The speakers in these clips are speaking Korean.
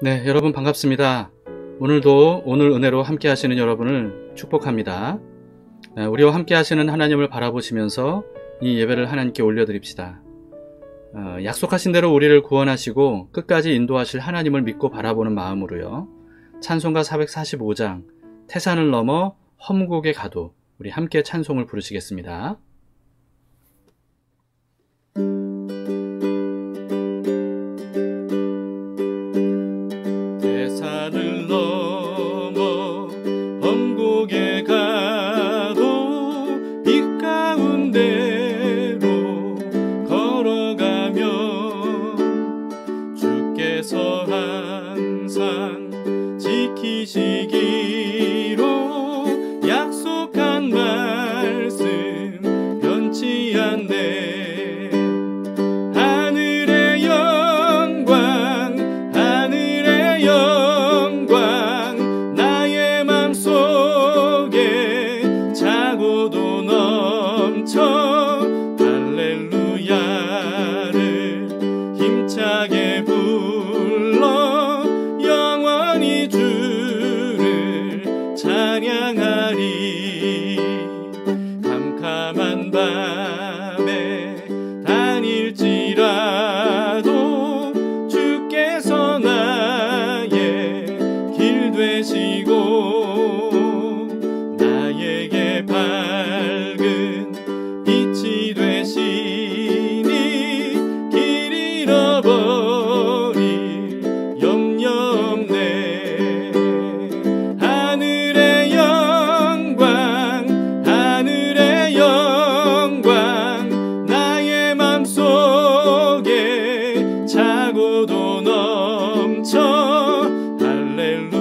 네, 여러분 반갑습니다. 오늘도 오늘 은혜로 함께 하시는 여러분을 축복합니다. 우리와 함께 하시는 하나님을 바라보시면서 이 예배를 하나님께 올려드립시다. 약속하신 대로 우리를 구원하시고 끝까지 인도하실 하나님을 믿고 바라보는 마음으로요. 찬송가 445장 태산을 넘어 험곡에 가도 우리 함께 찬송을 부르시겠습니다. 태산을 넘어 험곡에 가도 빛 가운데로 걸어가면 주께서 항상 지키시기로 약속한 말씀 변치 않네. 하늘의 영광 나의 맘속에 차고도 넘쳐 할렐루야를 힘차게 불러 영원히 주를 찬양하리. 캄캄한 밤에 다닐지라도 주께서 나의 길 되시고 나에게 밝은 빛이 되시니 길 잃어버릴 염려 없네. 하늘의 영광 나의 맘속에 차고도 넘쳐 할렐루야를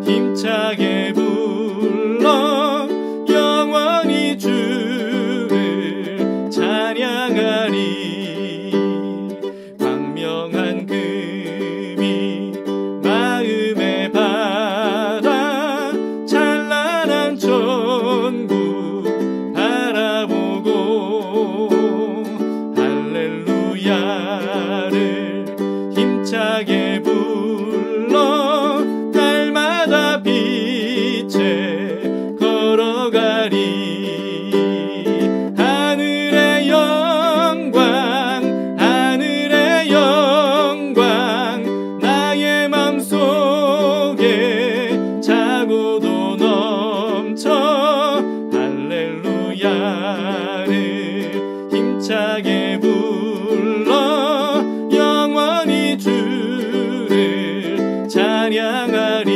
힘차게 불러 영원히 주를 찬양하리. 광명한 금이 마음에 받아 찬란한 천국 바라보고 할렐루야를 힘차게 불러 날마다 빛에 걸어가리. 하늘의 영광 나의 맘속에 차고도 넘쳐 할렐루야를 힘차게 불러 영원히 주를 찬양하리.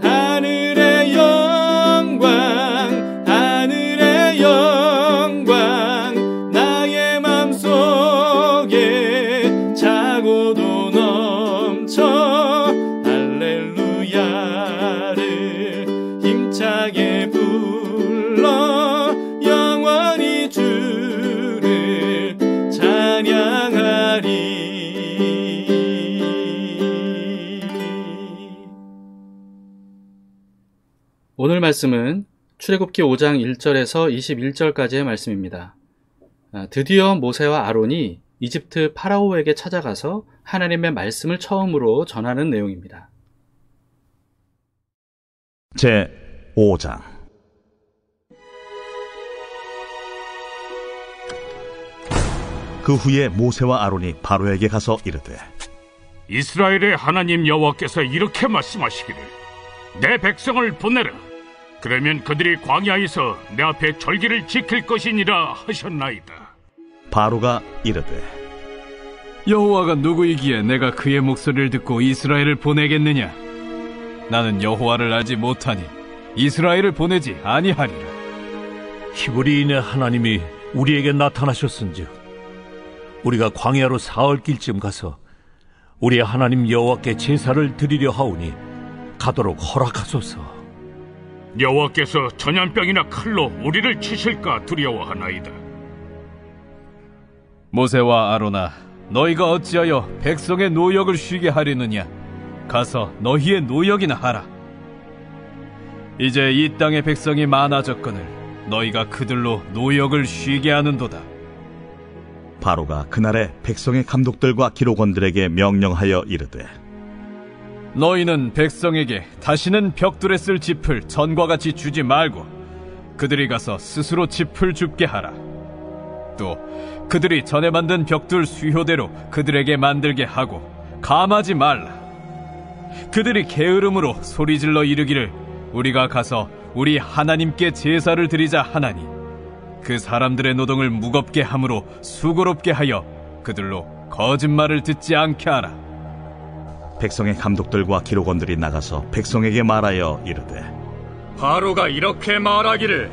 하늘의 영광 나의 맘속에 차고도 넘쳐 할렐루야를 힘차게 불러 영원히 주를 찬양하리. 오늘 말씀은 출애굽기 5장 1절에서 21절까지의 말씀입니다. 드디어 모세와 아론이 이집트 파라오에게 찾아가서 하나님의 말씀을 처음으로 전하는 내용입니다. 제 5장. 그 후에 모세와 아론이 바로에게 가서 이르되, 이스라엘의 하나님 여호와께서 이렇게 말씀하시기를 내 백성을 보내라. 그러면 그들이 광야에서 내 앞에 절기를 지킬 것이니라 하셨나이다. 바로가 이르되, 여호와가 누구이기에 내가 그의 목소리를 듣고 이스라엘을 보내겠느냐? 나는 여호와를 알지 못하니 이스라엘을 보내지 아니하리라. 히브리인의 하나님이 우리에게 나타나셨은즉 우리가 광야로 사흘길쯤 가서 우리의 하나님 여호와께 제사를 드리려 하오니 가도록 허락하소서. 여호와께서 전염병이나 칼로 우리를 치실까 두려워하나이다. 모세와 아론아, 너희가 어찌하여 백성의 노역을 쉬게 하려느냐? 가서 너희의 노역이나 하라. 이제 이 땅의 백성이 많아졌거늘 너희가 그들로 노역을 쉬게 하는도다. 바로가 그날에 백성의 감독들과 기록원들에게 명령하여 이르되 너희는 백성에게 다시는 벽돌에 쓸 짚을 전과 같이 주지 말고 그들이 가서 스스로 짚을 줍게 하라. 또 그들이 전에 만든 벽돌 수효대로 그들에게 만들게 하고 감하지 말라. 그들이 게으름으로 소리질러 이르기를 우리가 가서 우리 하나님께 제사를 드리자 하나니 그 사람들의 노동을 무겁게 함으로 수고롭게 하여 그들로 거짓말을 듣지 않게 하라. 백성의 감독들과 기록원들이 나가서 백성에게 말하여 이르되 바로가 이렇게 말하기를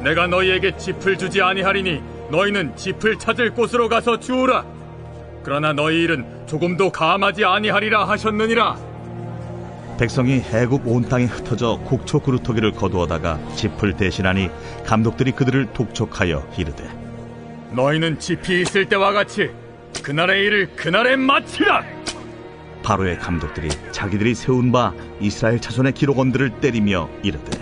내가 너희에게 짚을 주지 아니하리니 너희는 짚을 찾을 곳으로 가서 주우라. 그러나 너희 일은 조금도 감하지 아니하리라 하셨느니라. 백성이 해국 온 땅에 흩어져 곡초 그루터기를 거두어다가 짚을 대신하니 감독들이 그들을 독촉하여 이르되 너희는 짚이 있을 때와 같이 그날의 일을 그날에 마치라. 바로의 감독들이 자기들이 세운 바 이스라엘 자손의 기록원들을 때리며 이르되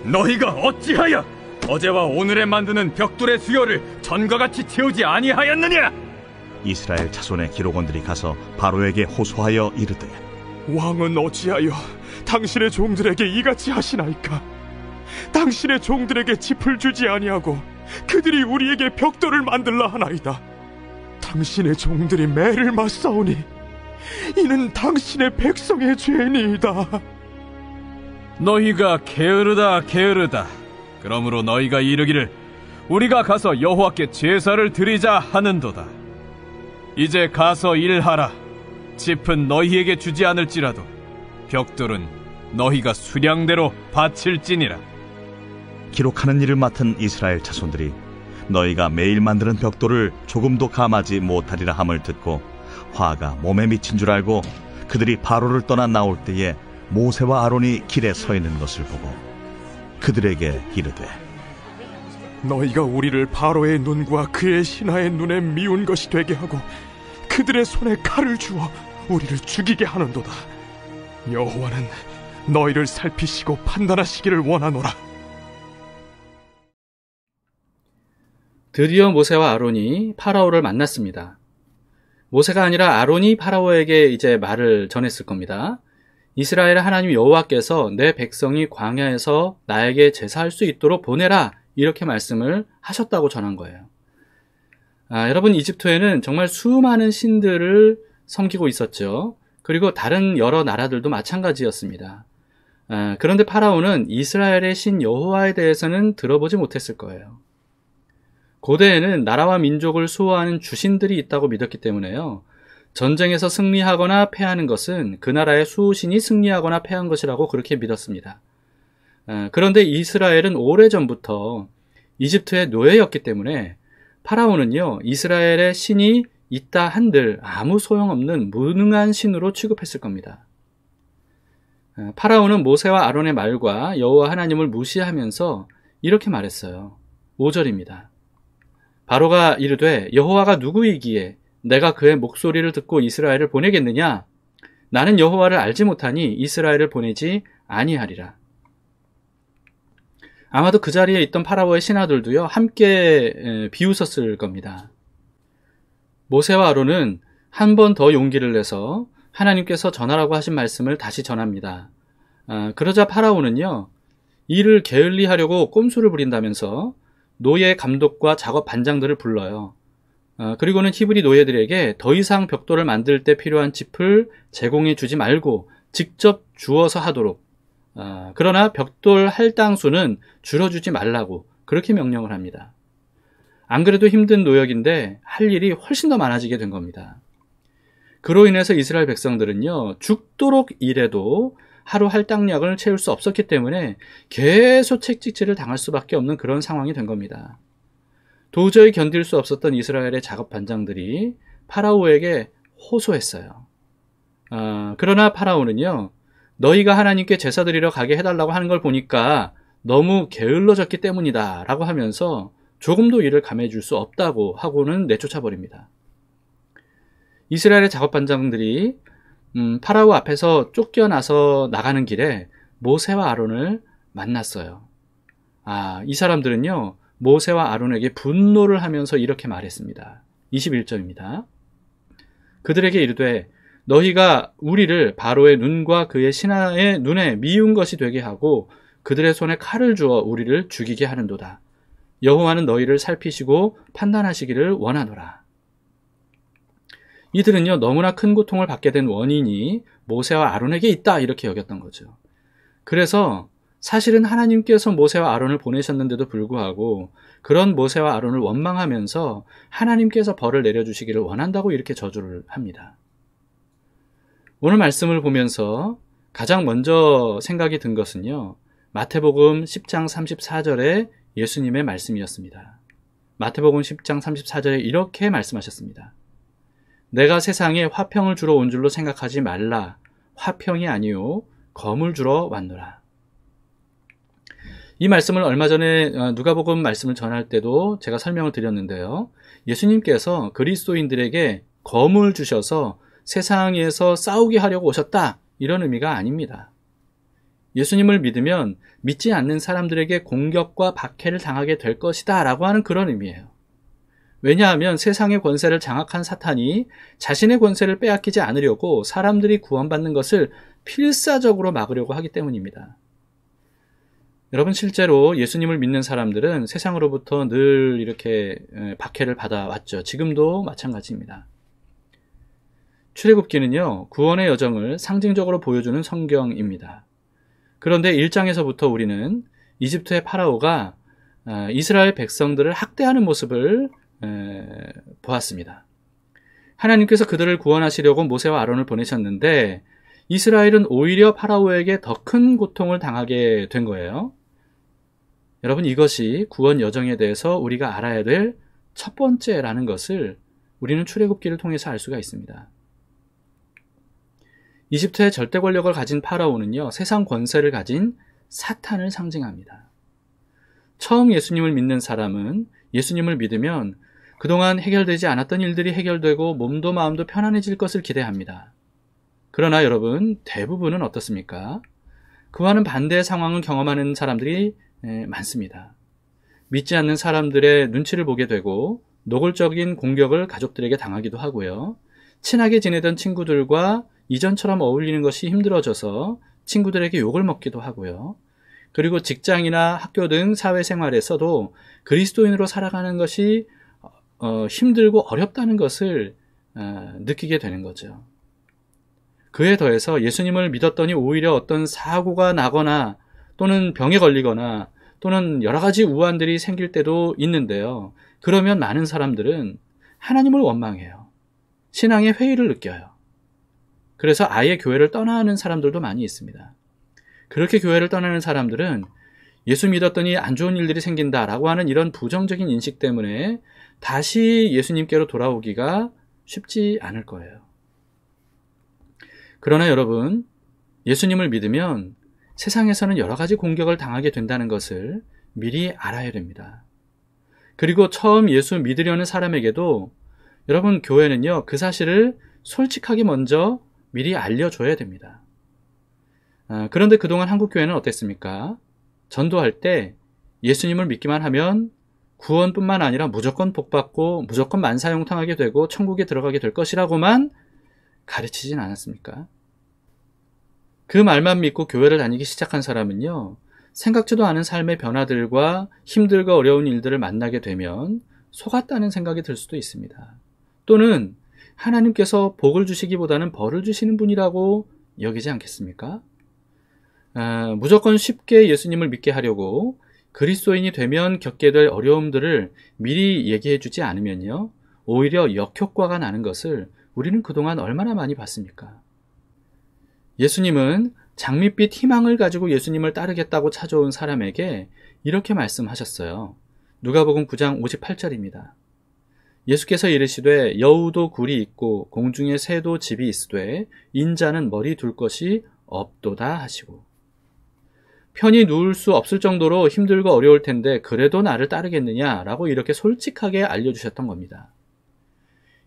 너희가 어찌하여 어제와 오늘에 만드는 벽돌의 수요를 전과 같이 채우지 아니하였느냐? 이스라엘 자손의 기록원들이 가서 바로에게 호소하여 이르되 왕은 어찌하여 당신의 종들에게 이같이 하시나이까? 당신의 종들에게 짚을 주지 아니하고 그들이 우리에게 벽돌을 만들라 하나이다. 당신의 종들이 매를 맞사오니 이는 당신의 백성의 죄니이다. 너희가 게으르다 게으르다. 그러므로 너희가 이르기를 우리가 가서 여호와께 제사를 드리자 하는도다. 이제 가서 일하라. 짚은 너희에게 주지 않을지라도 벽돌은 너희가 수량대로 바칠지니라. 기록하는 일을 맡은 이스라엘 자손들이 너희가 매일 만드는 벽돌을 조금도 감하지 못하리라 함을 듣고 화가 몸에 미친 줄 알고 그들이 바로를 떠나 나올 때에 모세와 아론이 길에 서 있는 것을 보고 그들에게 이르되 너희가 우리를 바로의 눈과 그의 신하의 눈에 미운 것이 되게 하고 그들의 손에 칼을 주어 우리를 죽이게 하는도다. 여호와는 너희를 살피시고 판단하시기를 원하노라. 드디어 모세와 아론이 파라오를 만났습니다. 모세가 아니라 아론이 파라오에게 이제 말을 전했을 겁니다. 이스라엘 하나님 여호와께서 내 백성이 광야에서 나에게 제사할 수 있도록 보내라, 이렇게 말씀을 하셨다고 전한 거예요. 여러분, 이집트에는 정말 수많은 신들을 섬기고 있었죠. 그리고 다른 여러 나라들도 마찬가지였습니다. 그런데 파라오는 이스라엘의 신 여호와에 대해서는 들어보지 못했을 거예요. 고대에는 나라와 민족을 수호하는 주신들이 있다고 믿었기 때문에요. 전쟁에서 승리하거나 패하는 것은 그 나라의 수호신이 승리하거나 패한 것이라고 그렇게 믿었습니다. 그런데 이스라엘은 오래전부터 이집트의 노예였기 때문에 파라오는요, 이스라엘의 신이 있다 한들 아무 소용없는 무능한 신으로 취급했을 겁니다. 파라오는 모세와 아론의 말과 여호와 하나님을 무시하면서 이렇게 말했어요. 5절입니다. 바로가 이르되 여호와가 누구이기에 내가 그의 목소리를 듣고 이스라엘을 보내겠느냐? 나는 여호와를 알지 못하니 이스라엘을 보내지 아니하리라. 아마도 그 자리에 있던 파라오의 신하들도요, 함께 비웃었을 겁니다. 모세와 아론은 한 번 더 용기를 내서 하나님께서 전하라고 하신 말씀을 다시 전합니다. 그러자 파라오는요, 일을 게을리하려고 꼼수를 부린다면서 노예 감독과 작업 반장들을 불러요. 그리고는 히브리 노예들에게 더 이상 벽돌을 만들 때 필요한 짚을 제공해 주지 말고 직접 주워서 하도록, 그러나 벽돌 할당수는 줄여주지 말라고 그렇게 명령을 합니다. 안 그래도 힘든 노역인데 할 일이 훨씬 더 많아지게 된 겁니다. 그로 인해서 이스라엘 백성들은요, 죽도록 일해도 하루 할당량을 채울 수 없었기 때문에 계속 채찍질을 당할 수밖에 없는 그런 상황이 된 겁니다. 도저히 견딜 수 없었던 이스라엘의 작업 반장들이 파라오에게 호소했어요. 그러나 파라오는요, 너희가 하나님께 제사 드리러 가게 해달라고 하는 걸 보니까 너무 게을러졌기 때문이다 라고 하면서 조금도 일을 감해줄 수 없다고 하고는 내쫓아 버립니다. 이스라엘의 작업 반장들이 파라오 앞에서 쫓겨나서 나가는 길에 모세와 아론을 만났어요. 이 사람들은요, 모세와 아론에게 분노를 하면서 이렇게 말했습니다. 21절입니다. 그들에게 이르되 너희가 우리를 바로의 눈과 그의 신하의 눈에 미운 것이 되게 하고 그들의 손에 칼을 주어 우리를 죽이게 하는도다. 여호와는 너희를 살피시고 판단하시기를 원하노라. 이들은요, 너무나 큰 고통을 받게 된 원인이 모세와 아론에게 있다, 이렇게 여겼던 거죠. 그래서 사실은 하나님께서 모세와 아론을 보내셨는데도 불구하고 그런 모세와 아론을 원망하면서 하나님께서 벌을 내려주시기를 원한다고 이렇게 저주를 합니다. 오늘 말씀을 보면서 가장 먼저 생각이 든 것은요, 마태복음 10장 34절에 예수님의 말씀이었습니다. 마태복음 10장 34절에 이렇게 말씀하셨습니다. 내가 세상에 화평을 주러 온 줄로 생각하지 말라. 화평이 아니요 검을 주러 왔노라. 이 말씀을 얼마 전에 누가복음 말씀을 전할 때도 제가 설명을 드렸는데요. 예수님께서 그리스도인들에게 검을 주셔서 세상에서 싸우게 하려고 오셨다, 이런 의미가 아닙니다. 예수님을 믿으면 믿지 않는 사람들에게 공격과 박해를 당하게 될 것이다 라고 하는 그런 의미예요. 왜냐하면 세상의 권세를 장악한 사탄이 자신의 권세를 빼앗기지 않으려고 사람들이 구원받는 것을 필사적으로 막으려고 하기 때문입니다. 여러분, 실제로 예수님을 믿는 사람들은 세상으로부터 늘 이렇게 박해를 받아왔죠. 지금도 마찬가지입니다. 출애굽기는요, 구원의 여정을 상징적으로 보여주는 성경입니다. 그런데 1장에서부터 우리는 이집트의 파라오가 이스라엘 백성들을 학대하는 모습을 보았습니다. 하나님께서 그들을 구원하시려고 모세와 아론을 보내셨는데 이스라엘은 오히려 파라오에게 더 큰 고통을 당하게 된 거예요. 여러분, 이것이 구원 여정에 대해서 우리가 알아야 될 첫 번째라는 것을 우리는 출애굽기를 통해서 알 수가 있습니다. 이집트의 절대 권력을 가진 파라오는요, 세상 권세를 가진 사탄을 상징합니다. 처음 예수님을 믿는 사람은 예수님을 믿으면 그동안 해결되지 않았던 일들이 해결되고 몸도 마음도 편안해질 것을 기대합니다. 그러나 여러분, 대부분은 어떻습니까? 그와는 반대의 상황을 경험하는 사람들이 많습니다. 믿지 않는 사람들의 눈치를 보게 되고 노골적인 공격을 가족들에게 당하기도 하고요. 친하게 지내던 친구들과 이전처럼 어울리는 것이 힘들어져서 친구들에게 욕을 먹기도 하고요. 그리고 직장이나 학교 등 사회생활에서도 그리스도인으로 살아가는 것이 힘들고 어렵다는 것을 느끼게 되는 거죠. 그에 더해서 예수님을 믿었더니 오히려 어떤 사고가 나거나 또는 병에 걸리거나 또는 여러 가지 우환들이 생길 때도 있는데요. 그러면 많은 사람들은 하나님을 원망해요. 신앙의 회의를 느껴요. 그래서 아예 교회를 떠나는 사람들도 많이 있습니다. 그렇게 교회를 떠나는 사람들은 예수 믿었더니 안 좋은 일들이 생긴다라고 하는 이런 부정적인 인식 때문에 다시 예수님께로 돌아오기가 쉽지 않을 거예요. 그러나 여러분, 예수님을 믿으면 세상에서는 여러 가지 공격을 당하게 된다는 것을 미리 알아야 됩니다. 그리고 처음 예수 믿으려는 사람에게도 여러분, 교회는요, 그 사실을 솔직하게 먼저 미리 알려줘야 됩니다. 그런데 그동안 한국교회는 어땠습니까? 전도할 때 예수님을 믿기만 하면 구원뿐만 아니라 무조건 복받고 무조건 만사형통하게 되고 천국에 들어가게 될 것이라고만 가르치진 않았습니까? 그 말만 믿고 교회를 다니기 시작한 사람은요, 생각지도 않은 삶의 변화들과 힘들고 어려운 일들을 만나게 되면 속았다는 생각이 들 수도 있습니다. 또는 하나님께서 복을 주시기보다는 벌을 주시는 분이라고 여기지 않겠습니까? 무조건 쉽게 예수님을 믿게 하려고 그리스도인이 되면 겪게 될 어려움들을 미리 얘기해 주지 않으면요, 오히려 역효과가 나는 것을 우리는 그동안 얼마나 많이 봤습니까? 예수님은 장밋빛 희망을 가지고 예수님을 따르겠다고 찾아온 사람에게 이렇게 말씀하셨어요. 누가복음 9장 58절입니다. 예수께서 이르시되 여우도 굴이 있고 공중에 새도 집이 있으되 인자는 머리 둘 것이 없도다 하시고, 편히 누울 수 없을 정도로 힘들고 어려울 텐데 그래도 나를 따르겠느냐라고 이렇게 솔직하게 알려주셨던 겁니다.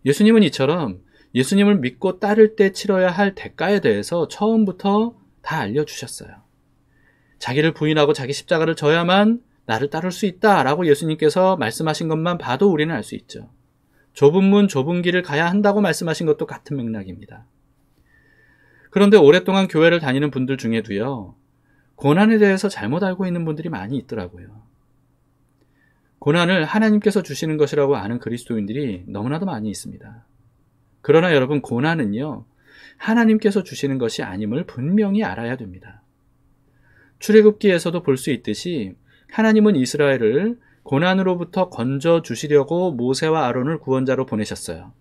예수님은 이처럼 예수님을 믿고 따를 때 치러야 할 대가에 대해서 처음부터 다 알려주셨어요. 자기를 부인하고 자기 십자가를 져야만 나를 따를 수 있다라고 예수님께서 말씀하신 것만 봐도 우리는 알 수 있죠. 좁은 문 좁은 길을 가야 한다고 말씀하신 것도 같은 맥락입니다. 그런데 오랫동안 교회를 다니는 분들 중에도요, 고난에 대해서 잘못 알고 있는 분들이 많이 있더라고요. 고난을 하나님께서 주시는 것이라고 아는 그리스도인들이 너무나도 많이 있습니다. 그러나 여러분, 고난은요, 하나님께서 주시는 것이 아님을 분명히 알아야 됩니다. 출애굽기에서도 볼 수 있듯이 하나님은 이스라엘을 고난으로부터 건져주시려고 모세와 아론을 구원자로 보내셨어요.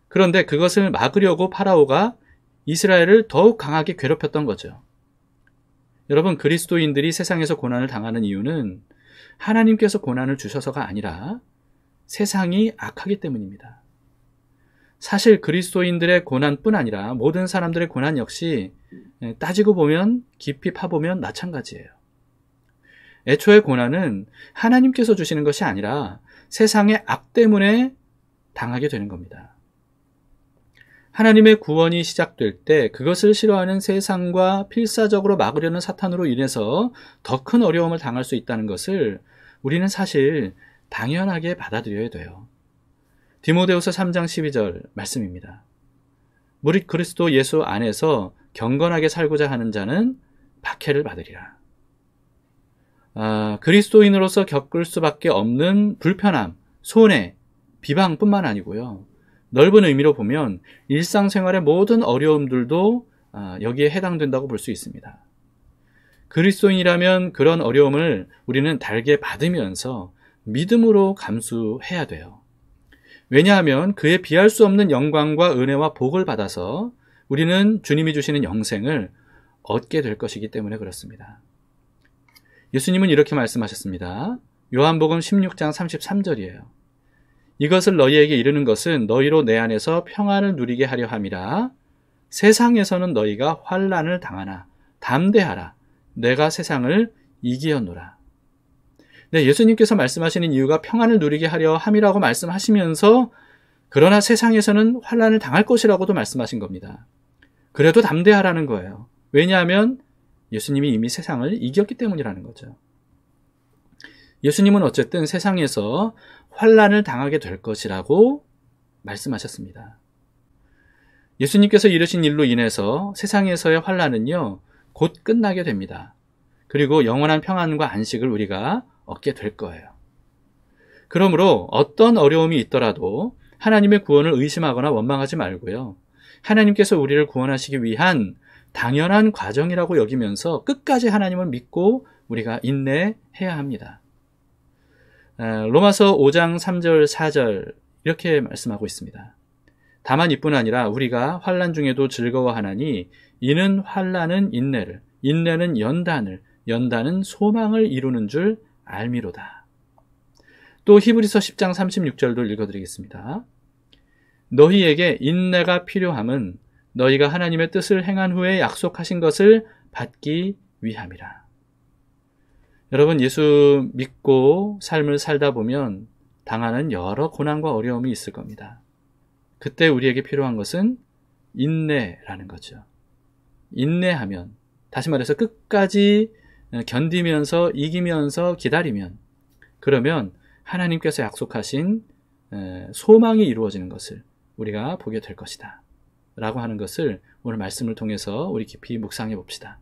그런데 그것을 막으려고 파라오가 이스라엘을 더욱 강하게 괴롭혔던 거죠. 여러분, 그리스도인들이 세상에서 고난을 당하는 이유는 하나님께서 고난을 주셔서가 아니라 세상이 악하기 때문입니다. 사실 그리스도인들의 고난뿐 아니라 모든 사람들의 고난 역시 따지고 보면, 깊이 파보면 마찬가지예요. 애초에 고난은 하나님께서 주시는 것이 아니라 세상의 악 때문에 당하게 되는 겁니다. 하나님의 구원이 시작될 때 그것을 싫어하는 세상과 필사적으로 막으려는 사탄으로 인해서 더 큰 어려움을 당할 수 있다는 것을 우리는 사실 당연하게 받아들여야 돼요. 디모데후서 3장 12절 말씀입니다. 무릇 그리스도 예수 안에서 경건하게 살고자 하는 자는 박해를 받으리라. 그리스도인으로서 겪을 수밖에 없는 불편함, 손해, 비방뿐만 아니고요. 넓은 의미로 보면 일상생활의 모든 어려움들도 여기에 해당된다고 볼 수 있습니다. 그리스도인이라면 그런 어려움을 우리는 달게 받으면서 믿음으로 감수해야 돼요. 왜냐하면 그에 비할 수 없는 영광과 은혜와 복을 받아서 우리는 주님이 주시는 영생을 얻게 될 것이기 때문에 그렇습니다. 예수님은 이렇게 말씀하셨습니다. 요한복음 16장 33절이에요. 이것을 너희에게 이르는 것은 너희로 내 안에서 평안을 누리게 하려 함이라. 세상에서는 너희가 환난을 당하나 담대하라. 내가 세상을 이기었노라. 네, 예수님께서 말씀하시는 이유가 평안을 누리게 하려 함이라고 말씀하시면서 그러나 세상에서는 환난을 당할 것이라고도 말씀하신 겁니다. 그래도 담대하라는 거예요. 왜냐하면 예수님이 이미 세상을 이겼기 때문이라는 거죠. 예수님은 어쨌든 세상에서 환난을 당하게 될 것이라고 말씀하셨습니다. 예수님께서 이르신 일로 인해서 세상에서의 환난은요, 곧 끝나게 됩니다. 그리고 영원한 평안과 안식을 우리가 얻게 될 거예요. 그러므로 어떤 어려움이 있더라도 하나님의 구원을 의심하거나 원망하지 말고요. 하나님께서 우리를 구원하시기 위한 당연한 과정이라고 여기면서 끝까지 하나님을 믿고 우리가 인내해야 합니다. 로마서 5장 3절 4절 이렇게 말씀하고 있습니다. 다만 이뿐 아니라 우리가 환난 중에도 즐거워하나니 이는 환난은 인내를, 인내는 연단을, 연단은 소망을 이루는 줄 알미로다. 또 히브리서 10장 36절도 읽어드리겠습니다. 너희에게 인내가 필요함은 너희가 하나님의 뜻을 행한 후에 약속하신 것을 받기 위함이라. 여러분, 예수 믿고 삶을 살다 보면 당하는 여러 고난과 어려움이 있을 겁니다. 그때 우리에게 필요한 것은 인내라는 거죠. 인내하면, 다시 말해서 끝까지 견디면서 이기면서 기다리면, 그러면 하나님께서 약속하신 소망이 이루어지는 것을 우리가 보게 될 것이다 라고 하는 것을 오늘 말씀을 통해서 우리 깊이 묵상해 봅시다.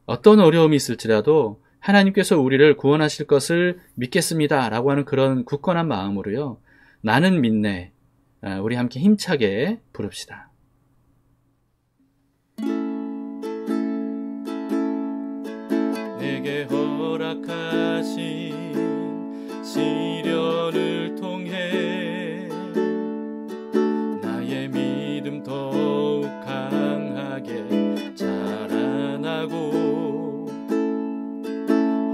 어떤 어려움이 있을지라도 하나님께서 우리를 구원하실 것을 믿겠습니다 라고 하는 그런 굳건한 마음으로요, 나는 믿네, 우리 함께 힘차게 부릅시다. 내게 허락하신 시련을 통해 나의 믿음 더욱 강하게 자라나고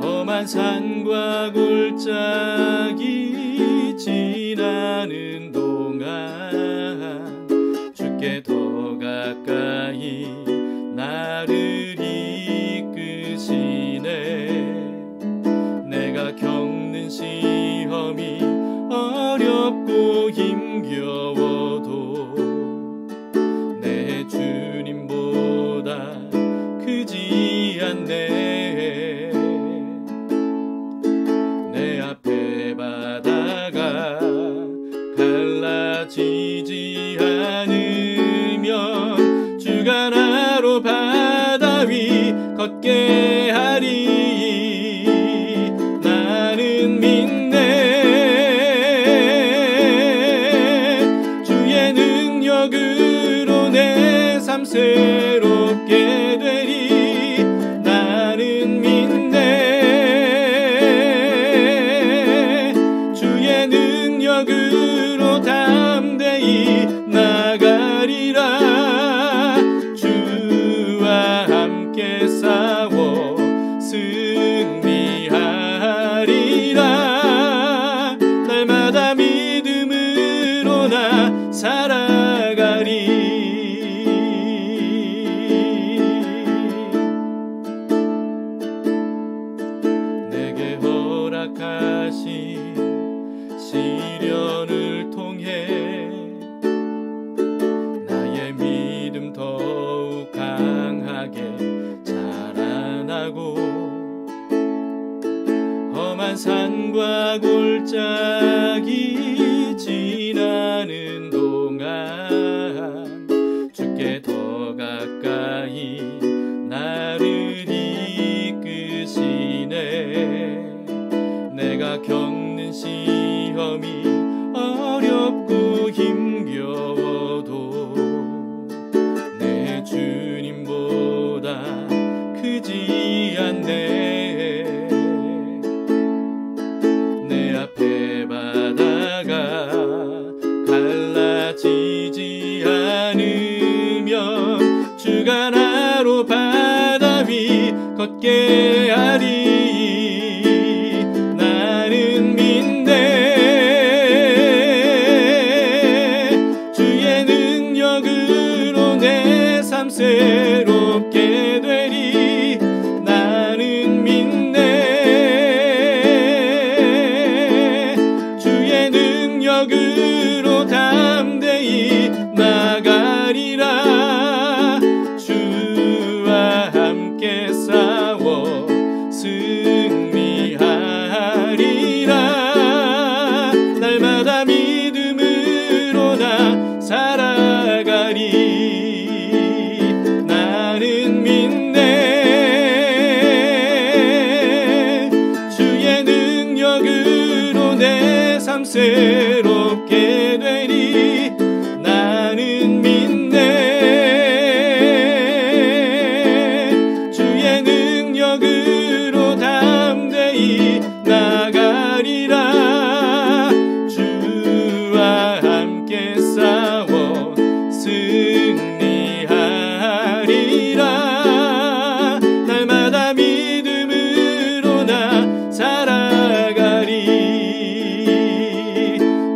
험한 산과 골짜기 지나는 동안 주께 더 가까이 나를 내가 겪는 시험이 어렵고 힘겨워도 내 주님보다 크지 않네. 내 앞에 바다가 갈라지지 않으면 주가 나로 바다 위 걷게 하리. 나는 믿네. 주의 능력으로 내 삶 새롭게 되리. 나는 믿네. 주의 능력으로 담대히 나가리라. 주와 함께 싸워 승리하리라. 날마다 믿음으로 나 살아가리. 내게 허락하신 시련을 통해 나의 믿음 더욱 강하게 자라나고 험한 산과 골짜기 지나는 동안 주께 더 가까이 나를 이끄시네. 내가 겪는 시험이 어렵고 힘겨워도 내 주님보다 크지 않네. 내 앞에 바다가 갈라지지 않으면 주가 나로 바다 위 걷게 하리. 나는 믿네. 주의 능력으로 내 삶 새롭게 되리. 나는 믿네. 주의 능력으로 담대히 나가리라. 주와 함께 싸워 승리하리라. 날마다 믿음으로 나 살아가리. 나는 믿네. 주의 능력으로 내 삶 새롭게 되리. 나는 믿네. 주의 능력으로 담대히 나가리라. 주와 함께 싸워 승리하리라. 날마다 믿음으로 나 살아가리.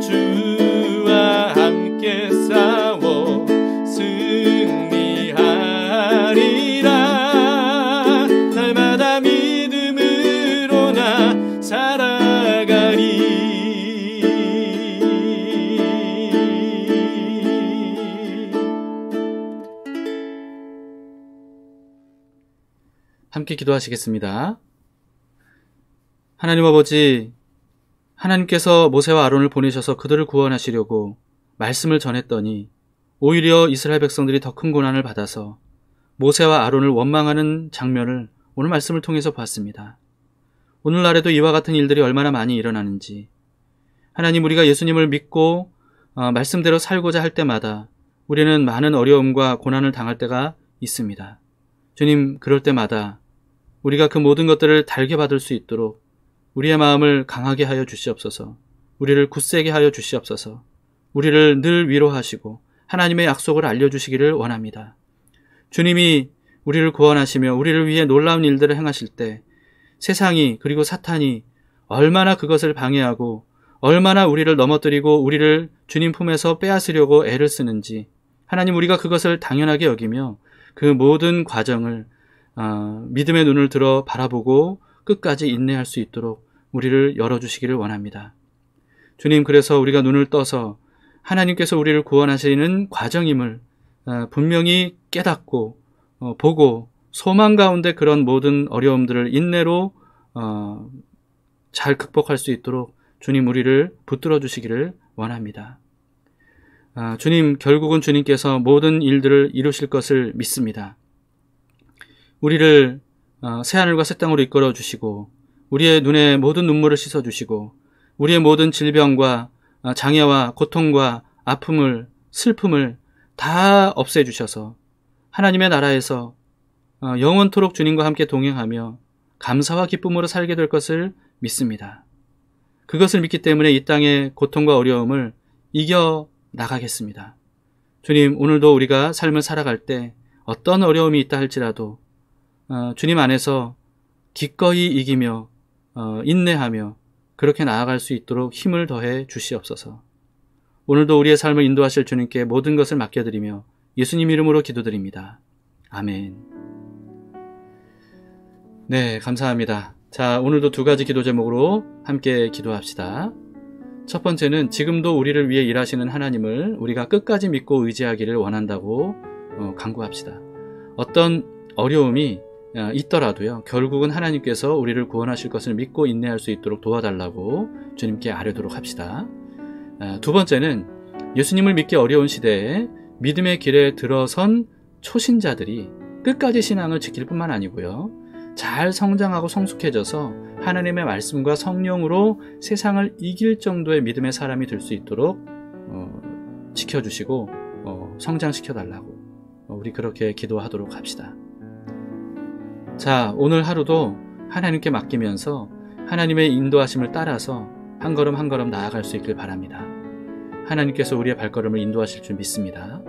주와 함께 싸워 승리하리라. 날마다 믿음으로 나 살아가리. 함께 기도하시겠습니다. 하나님 아버지, 하나님께서 모세와 아론을 보내셔서 그들을 구원하시려고 말씀을 전했더니 오히려 이스라엘 백성들이 더 큰 고난을 받아서 모세와 아론을 원망하는 장면을 오늘 말씀을 통해서 봤습니다. 오늘날에도 이와 같은 일들이 얼마나 많이 일어나는지, 하나님, 우리가 예수님을 믿고 말씀대로 살고자 할 때마다 우리는 많은 어려움과 고난을 당할 때가 있습니다. 주님, 그럴 때마다 우리가 그 모든 것들을 달게 받을 수 있도록 우리의 마음을 강하게 하여 주시옵소서. 우리를 굳세게 하여 주시옵소서. 우리를 늘 위로하시고 하나님의 약속을 알려주시기를 원합니다. 주님이 우리를 구원하시며 우리를 위해 놀라운 일들을 행하실 때 세상이, 그리고 사탄이 얼마나 그것을 방해하고 얼마나 우리를 넘어뜨리고 우리를 주님 품에서 빼앗으려고 애를 쓰는지, 하나님, 우리가 그것을 당연하게 여기며 그 모든 과정을 믿음의 눈을 들어 바라보고 끝까지 인내할 수 있도록 우리를 열어주시기를 원합니다. 주님, 그래서 우리가 눈을 떠서 하나님께서 우리를 구원하시는 과정임을 분명히 깨닫고 보고 소망 가운데 그런 모든 어려움들을 인내로 잘 극복할 수 있도록 주님, 우리를 붙들어 주시기를 원합니다. 주님, 결국은 주님께서 모든 일들을 이루실 것을 믿습니다. 우리를 새하늘과 새 땅으로 이끌어 주시고 우리의 눈에 모든 눈물을 씻어 주시고 우리의 모든 질병과 장애와 고통과 아픔을, 슬픔을 다 없애 주셔서 하나님의 나라에서 영원토록 주님과 함께 동행하며 감사와 기쁨으로 살게 될 것을 믿습니다. 그것을 믿기 때문에 이 땅의 고통과 어려움을 이겨 나가겠습니다. 주님, 오늘도 우리가 삶을 살아갈 때 어떤 어려움이 있다 할지라도 주님 안에서 기꺼이 이기며 인내하며 그렇게 나아갈 수 있도록 힘을 더해 주시옵소서. 오늘도 우리의 삶을 인도하실 주님께 모든 것을 맡겨드리며 예수님 이름으로 기도드립니다. 아멘. 네, 감사합니다. 자, 오늘도 두 가지 기도 제목으로 함께 기도합시다. 첫 번째는 지금도 우리를 위해 일하시는 하나님을 우리가 끝까지 믿고 의지하기를 원한다고 간구합시다. 어떤 어려움이 있더라도요, 결국은 하나님께서 우리를 구원하실 것을 믿고 인내할 수 있도록 도와달라고 주님께 아뢰도록 합시다. 두 번째는 예수님을 믿기 어려운 시대에 믿음의 길에 들어선 초신자들이 끝까지 신앙을 지킬 뿐만 아니고요, 잘 성장하고 성숙해져서 하나님의 말씀과 성령으로 세상을 이길 정도의 믿음의 사람이 될 수 있도록 지켜주시고 성장시켜달라고 우리 그렇게 기도하도록 합시다. 자, 오늘 하루도 하나님께 맡기면서 하나님의 인도하심을 따라서 한 걸음 한 걸음 나아갈 수 있길 바랍니다. 하나님께서 우리의 발걸음을 인도하실 줄 믿습니다.